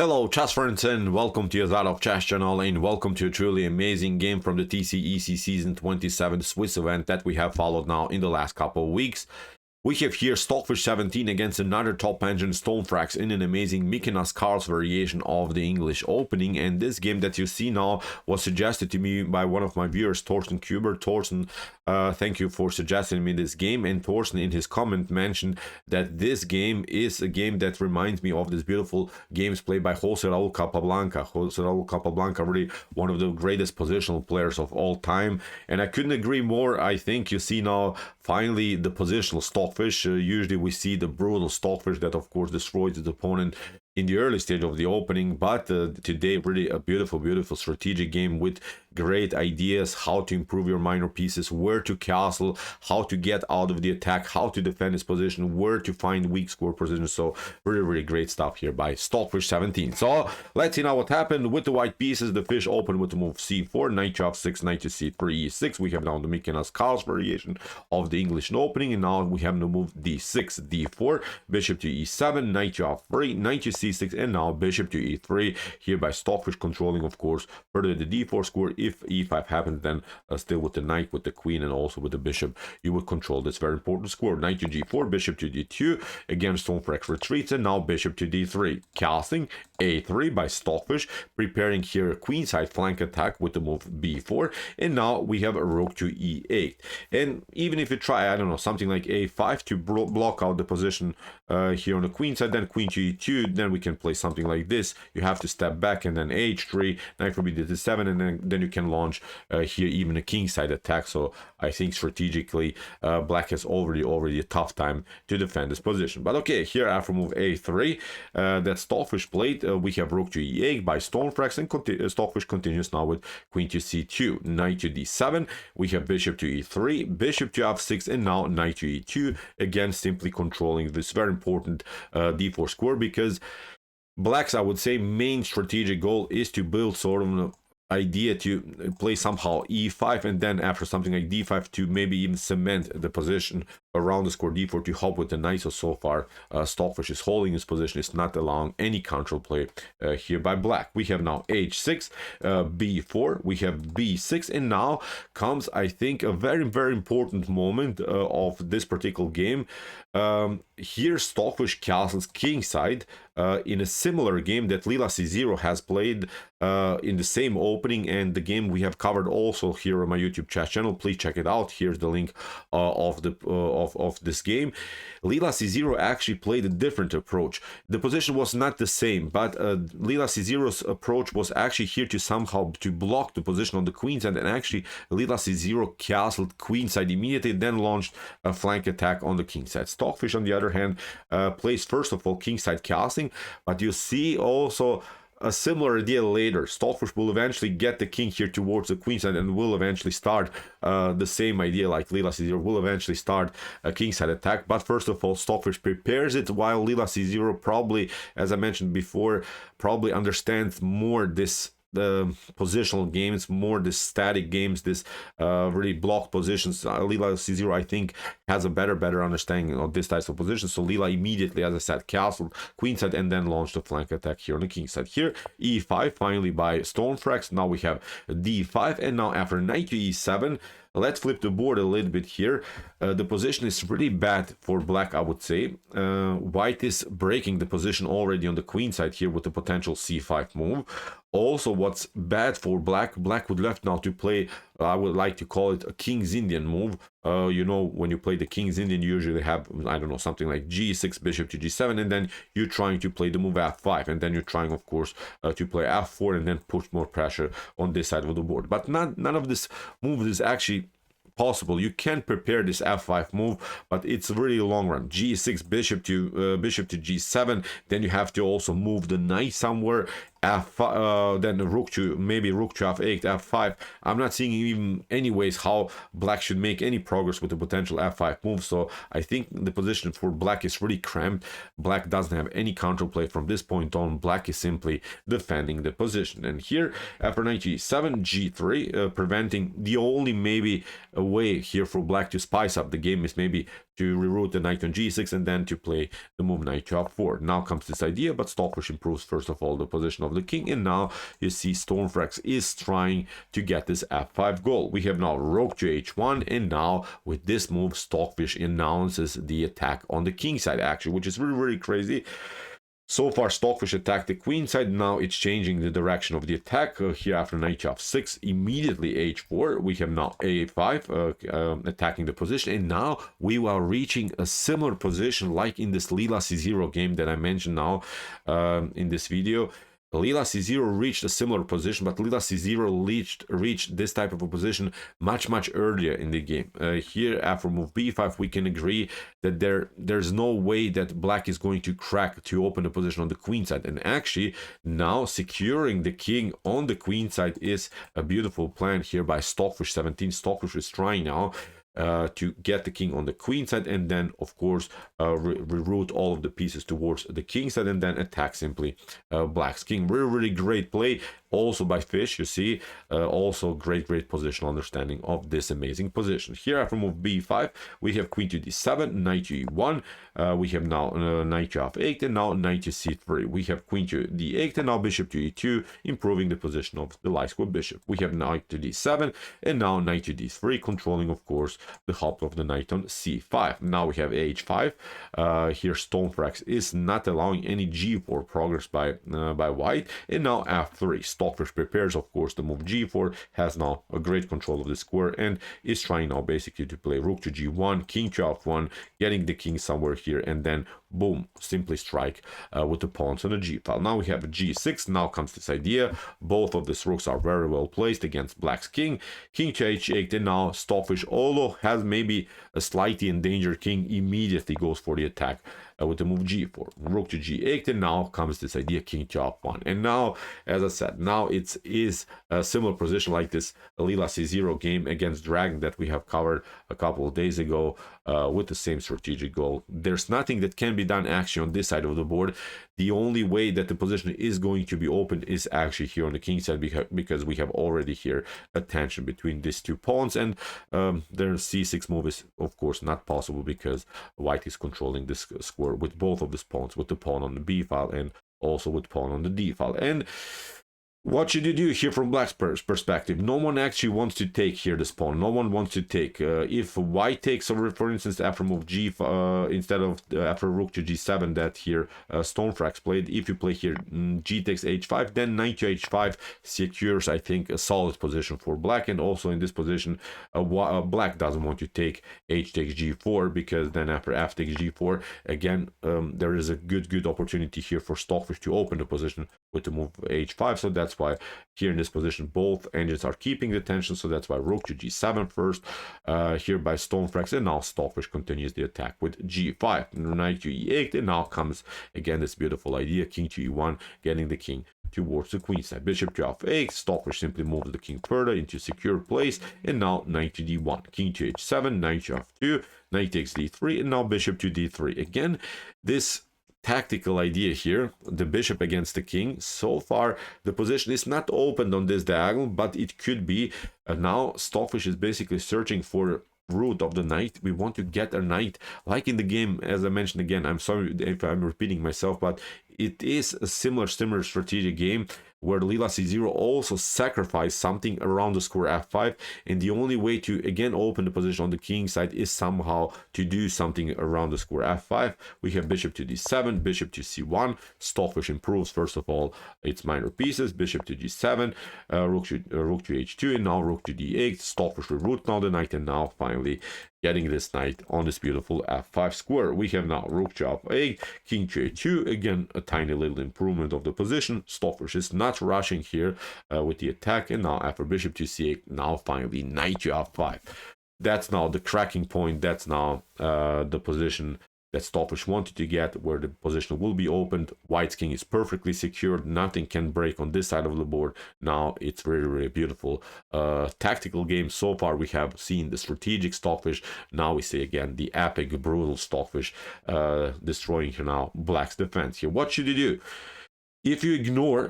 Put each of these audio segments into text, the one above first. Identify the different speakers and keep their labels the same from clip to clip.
Speaker 1: Hello chess friends and welcome to your of Chess channel and welcome to a truly amazing game from the TCEC season 27 Swiss event that we have followed now in the last couple of weeks. We have here Stockfish 17 against another top engine Stormphrax in an amazing Mikenas-Carls variation of the English Opening, and this game that you see now was suggested to me by one of my viewers, Thorsten Kuber. Thorsten, thank you for suggesting me this game, and Thorsten in his comment mentioned that this game is a game that reminds me of this beautiful games played by Jose Raul Capablanca. Jose Raul Capablanca, really one of the greatest positional players of all time, and I couldn't agree more. I think you see now finally the positional Stockfish. Usually we see the brutal Stockfish that of course destroys its opponent in the early stage of the opening, but today really a beautiful strategic game with great ideas how to improve your minor pieces, where to castle, how to get out of the attack, how to defend his position, where to find weak score positions. So really great stuff here by Stockfish 17. So let's see now what happened with the white pieces. The fish opened with the move c4, knight to f6, knight to c3, e6. We have now the Mikenas-Carls variation of the English Opening, and now we have the move d6, d4, bishop to e7, knight to f3, knight to c6, and now bishop to e3. Here by Stockfish controlling, of course, further the d4 score. If e5 happens, then still with the knight, with the queen, and also with the bishop, you would control this very important score. Knight to g4, bishop to d2. Again, Stormphrax retreats, and now bishop to d3. Casting a3 by Stockfish, preparing here a queenside flank attack with the move b4. And now we have a rook to e8. And even if you try, I don't know, something like a5 to block out the position here on the queen side, then queen to e2, then we can play something like this. You have to step back, and then h3, knight for bd7, and then you can launch here even a king side attack. So I think strategically black has already a tough time to defend this position. But okay, here after move a3 that Stockfish played, we have rook to e8 by Stormphrax, and Stockfish continues now with queen to c2, knight to d7. We have bishop to e3, bishop to f6, and now knight to e2, again simply controlling this very important d4 score, because black's, I would say, main strategic goal is to build sort of an idea to play somehow e5, and then after something like d5 to maybe even cement the position around the score d4 to help with the knight. So far Stockfish is holding his position, is not allowing any counterplay here by black. We have now h6, b4, we have b6, and now comes, I think, a very important moment of this particular game. Here Stockfish castles kingside in a similar game that Lila C0 has played in the same opening, and the game we have covered also here on my YouTube chat channel. Please check it out. Here's the link of this game. Lila C0 actually played a different approach. The position was not the same, but Lila C0's approach was actually here to somehow to block the position on the queen side, and actually Lila C0 castled queen side immediately, then launched a flank attack on the king side. Stockfish, on the other hand, plays first of all king side casting, but you see also a similar idea later. Stockfish will eventually get the king here towards the queen side, and will eventually start the same idea like Lila C0 will eventually start a king side attack. But first of all, Stockfish prepares it, while Lila C0 probably, as I mentioned before, probably understands more this the positional games, more the static games, this really blocked positions. Lila C0, I think, has a better understanding of this type of positions. So Lila immediately, as I said, castled queen side and then launched a flank attack here on the king side. Here e5 finally by Stormphrax. Now we have d5, and now after knight to e7, let's flip the board a little bit here. The position is really bad for black, I would say. White is breaking the position already on the queen side here with the potential c5 move. Also, what's bad for black would left now to play, I would like to call it a King's Indian move. You know, when you play the King's Indian, you usually have, I don't know, something like g6, bishop to g7, and then you're trying to play the move f5, and then you're trying, of course, to play f4 and then put more pressure on this side of the board. But none of this move is actually possible. You can prepare this f5 move, but it's a really long run. g6, bishop to g7, then you have to also move the knight somewhere. Then rook to f8, f5. I'm not seeing even anyways how black should make any progress with the potential f5 move. So I think the position for black is really cramped. Black doesn't have any counterplay from this point on. Black is simply defending the position. And here after knight g7, g3, preventing the only maybe a way here for black to spice up the game is maybe to reroute the knight on g6 and then to play the move knight to f4. Now comes this idea, but Stockfish improves first of all the position of the king, and now you see Stormphrax is trying to get this f5 goal. We have now rook to h1, and now with this move Stockfish announces the attack on the king side actually, which is really, really crazy. So far, Stockfish attacked the queen side. Now it's changing the direction of the attack. Here after knight to f6, immediately h4. We have now a5 attacking the position. And now we are reaching a similar position like in this Leela c0 game that I mentioned now in this video. Leela c0 reached a similar position, but Leela c0 reached this type of a position much earlier in the game. Here after move b5 we can agree that there's no way that black is going to crack to open the position on the queen side, and actually now securing the king on the queen side is a beautiful plan here by Stockfish 17. Stockfish is trying now to get the king on the queen side, and then of course reroute all of the pieces towards the king side, and then attack simply black's king. Really great play also by Fish, you see. Also great positional understanding of this amazing position. Here after move b5 we have queen to d7, knight to e1, we have now knight to f8, and now knight to c3. We have queen to d8, and now bishop to e2, improving the position of the light square bishop. We have knight to d7, and now knight to d3, controlling of course the help of the knight on c5. Now we have h5. Here Stormphrax is not allowing any g4 progress by white, and now f3. Stockfish prepares of course the move g4, has now a great control of the square, and is trying now basically to play rook to g1, king to f1, getting the king somewhere here, and then boom, simply strike with the pawns on the g file. Now we have a g6. Now comes this idea. Both of these rooks are very well placed against black's king. King to h8, and now Stockfish, although has maybe a slightly endangered king, immediately goes for the attack with the move g4, rook to g8, and now comes this idea, king to f1. And now, as I said, now it is a similar position like this Leela c0 game against Dragon that we have covered a couple of days ago with the same strategic goal. There's nothing that can be done actually on this side of the board. The only way that the position is going to be opened is actually here on the king side, because we have already here a tension between these two pawns, and their c6 move is of course not possible because white is controlling this square with both of these pawns, with the pawn on the b file and also with pawn on the d file. And what should you do here from black's perspective? No one actually wants to take here this pawn. No one wants to take. If white takes over, for instance, after move g instead of after rook to g7 that here Stormphrax played, if you play here g takes h5, then knight to h5 secures, I think, a solid position for black. And also in this position, black doesn't want to take h takes g4, because then after f takes g4, again, there is a good opportunity here for Stockfish to open the position with the move h5. So that's why here in this position both engines are keeping the tension, so that's why rook to g7 first here by Stormphrax, and now Stockfish continues the attack with g5, knight to e8, and now comes again this beautiful idea, king to e1, getting the king towards the queen side. Bishop to f8, Stockfish simply moves the king further into secure place, and now knight to d1, king to h7, knight to f2, knight takes d3, and now bishop to d3. Again, this tactical idea here, the bishop against the king. So far the position is not opened on this diagonal, but it could be. Now Stockfish is basically searching for root of the knight. We want to get a knight like in the game, as I mentioned. Again, I'm sorry if I'm repeating myself, but it is a similar strategic game where Leela c0 also sacrificed something around the square f5, and the only way to again open the position on the king side is somehow to do something around the square f5. We have bishop to d7, bishop to c1. Stockfish improves first of all its minor pieces, bishop to g7, rook to h2, and now rook to d8. Stockfish reroute now the knight, and now finally getting this knight on this beautiful f5 square. We have now rook to f8, king to a2, again a tiny little improvement of the position. Stockfish is not rushing here with the attack, and now after bishop to c8, now finally knight to f5. That's now the cracking point. That's now the position that Stockfish wanted to get, where the position will be opened. White's king is perfectly secured. Nothing can break on this side of the board. Now it's really beautiful tactical game. So far we have seen the strategic Stockfish. Now we see again the epic, brutal Stockfish destroying here now black's defense here. What should you do? If you ignore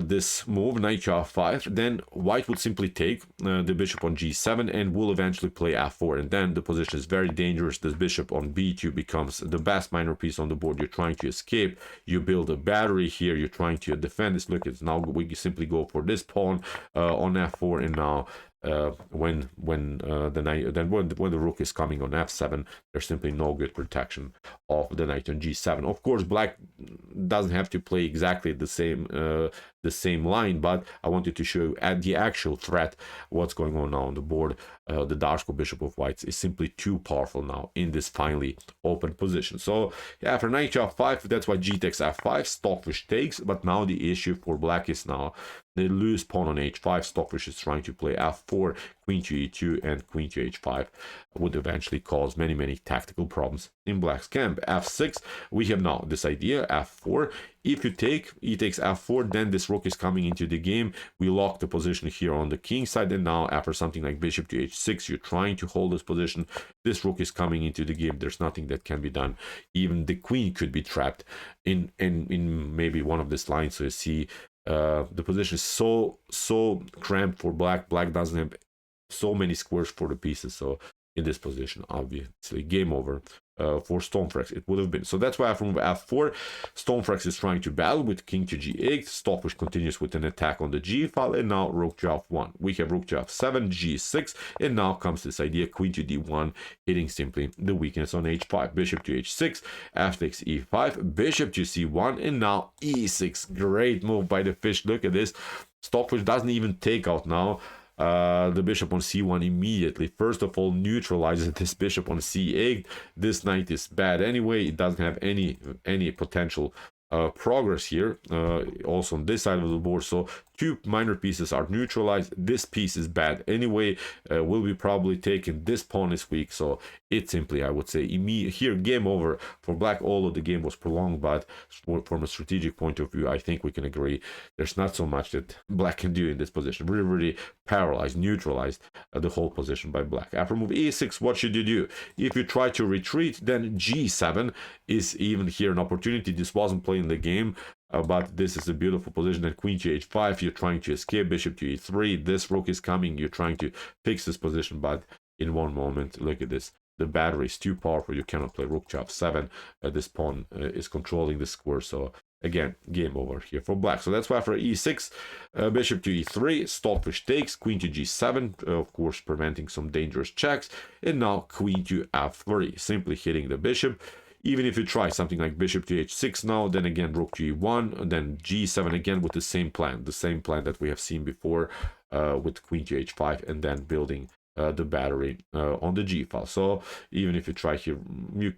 Speaker 1: this move, knight to f5, then white would simply take the bishop on g7 and will eventually play f4. And then the position is very dangerous. This bishop on b2 becomes the best minor piece on the board. You're trying to escape. You build a battery here. You're trying to defend this. Look, it's now we simply go for this pawn on f4, and now when the rook is coming on f7, there's simply no good protection of the knight on g7. Of course, black doesn't have to play exactly the same line, but I wanted to show you at the actual threat what's going on now on the board. The Darsko bishop of whites is simply too powerful now in this finely open position. So yeah, after knight to f5, that's why g takes f5, Stockfish takes. But now the issue for black is now the loose pawn on h5. Stockfish is trying to play f4, queen to e2, and queen to h5 would eventually cause many tactical problems in black's camp. f6, we have now this idea, f4. If you take, he takes f4, then this rook is coming into the game. We lock the position here on the king side, and now after something like bishop to h6, you're trying to hold this position. This rook is coming into the game. There's nothing that can be done. Even the queen could be trapped in maybe one of these lines. So you see the position is so cramped for black. Black doesn't have so many squares for the pieces. So in this position, obviously game over for Stormphrax it would have been. So that's why after move f4, Stormphrax is trying to battle with king to g8. Stockfish continues with an attack on the g file, and now rook to f1. We have rook to f7, g6, and now comes this idea, queen to d1, hitting simply the weakness on h5. Bishop to h6, f takes e5, bishop to c1, and now e6. Great move by the fish. Look at this. Stockfish doesn't even take out now the bishop on c1 immediately. First of all, neutralizes this bishop on c8. This knight is bad anyway. It doesn't have any potential progress here. Also on this side of the board, so two minor pieces are neutralized. This piece is bad anyway, will be probably taken. This pawn is weak, so it simply, I would say, here game over for black. Although the game was prolonged, but from a strategic point of view, I think we can agree there's not so much that black can do in this position. Really paralyzed, neutralized the whole position by black. After move e6, what should you do? If you try to retreat, then g7 is even here an opportunity. This wasn't playing the game, but this is a beautiful position. And queen to h5, you're trying to escape. Bishop to e3, this rook is coming. You're trying to fix this position, but in one moment, look at this. The battery is too powerful. You cannot play rook to f7. This pawn is controlling the square. So again, game over here for black. So that's why after e6, bishop to e3, Stockfish takes, queen to g7, of course, preventing some dangerous checks. And now queen to f3, simply hitting the bishop. Even if you try something like bishop to h6 now, then again rook to e1, and then g7 again with the same plan that we have seen before with queen to h5, and then building the battery on the g file. So even if you try here,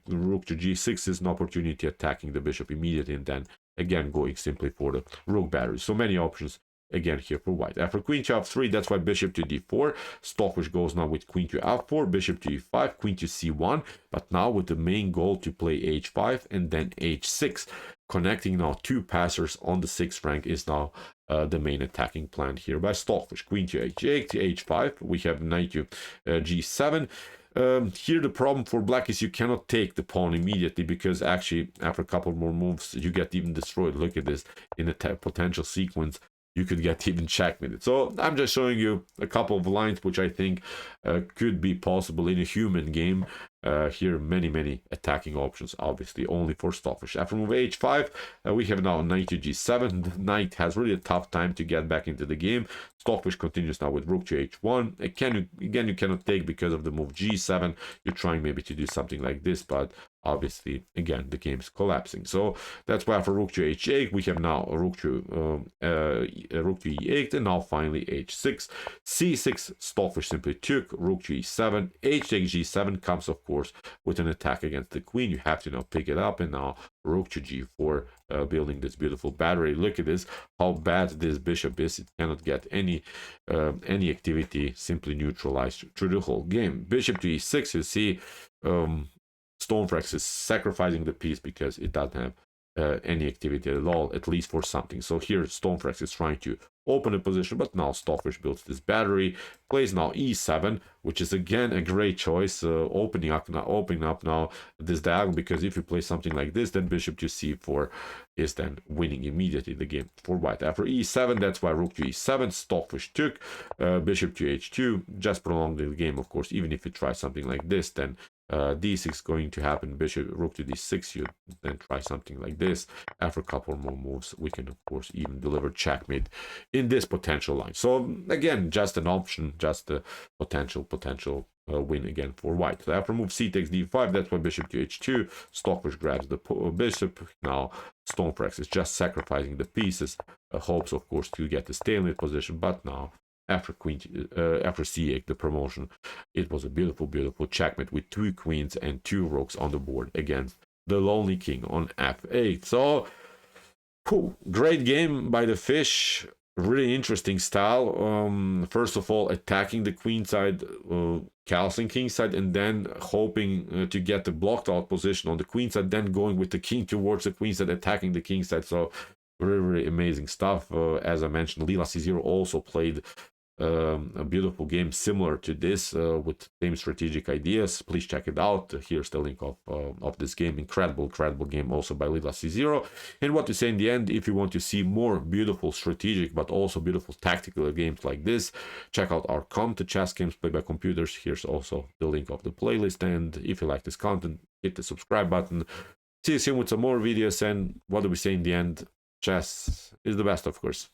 Speaker 1: rook to g6 is an opportunity attacking the bishop immediately, and then again going simply for the rook battery. So many options again here for white. After queen to f3, that's why bishop to d4. Stockfish goes now with queen to f4, bishop to e5, queen to c1, but now with the main goal to play h5 and then h6. Connecting now two passers on the 6th rank is now the main attacking plan here by Stockfish. Queen to h8, to h5, we have knight to g7. Here the problem for black is you cannot take the pawn immediately, because actually after a couple more moves you get even destroyed. Look at this, in a potential sequence you could get even checkmated. So I'm just showing you a couple of lines which I think could be possible in a human game. Here many attacking options, obviously only for Stockfish. After move h5, we have now knight to g7. The knight has really a tough time to get back into the game. Stockfish continues now with rook to h1. Again, you cannot take because of the move g7. You're trying maybe to do something like this, but obviously again the game is collapsing. So that's why after rook to h8, we have now a rook to e8, and now finally h6. c6, Stockfish simply took. Rook to e7, h takes g7 comes of course with an attack against the queen. You have to now pick it up, and now rook to g4, building this beautiful battery. Look at this, how bad this bishop is. It cannot get any activity, simply neutralized through the whole game. Bishop to e6, you see Stormphrax is sacrificing the piece because it doesn't have any activity at all, at least for something. So here Stormphrax is trying to open a position, but now Stockfish builds this battery, plays now e7, which is again a great choice, opening up now this diagonal, because if you play something like this, then bishop to c4 is then winning immediately the game for white. After e7, that's why rook to e7, Stockfish took, bishop to h2, just prolong the game, of course. Even if you try something like this, then d6 going to happen, bishop rook to d6, you then try something like this. After a couple more moves, we can of course even deliver checkmate in this potential line. So again, just an option, just a potential win again for white. So after move c takes d5, that's why bishop to h2, Stockfish grabs the bishop. Now Stormphrax is just sacrificing the pieces, hopes of course to get the stalemate position, but now after after c8, the promotion, it was a beautiful checkmate with 2 queens and 2 rooks on the board against the lonely king on f8. So great game by the fish, really interesting style. First of all, attacking the queen side, castling king side, and then hoping to get the blocked out position on the queen side, then going with the king towards the queen side, attacking the king side. So really amazing stuff. As I mentioned, Leela C0 also played a beautiful game similar to this, with same strategic ideas. Please check it out. Here's the link of this game. Incredible game also by Leela C0. And what to say in the end, if you want to see more beautiful strategic but also beautiful tactical games like this, check out our to chess games played by computers. Here's also the link of the playlist. And if you like this content, hit the subscribe button. See you soon with some more videos. And what do we say in the end? Chess is the best, of course.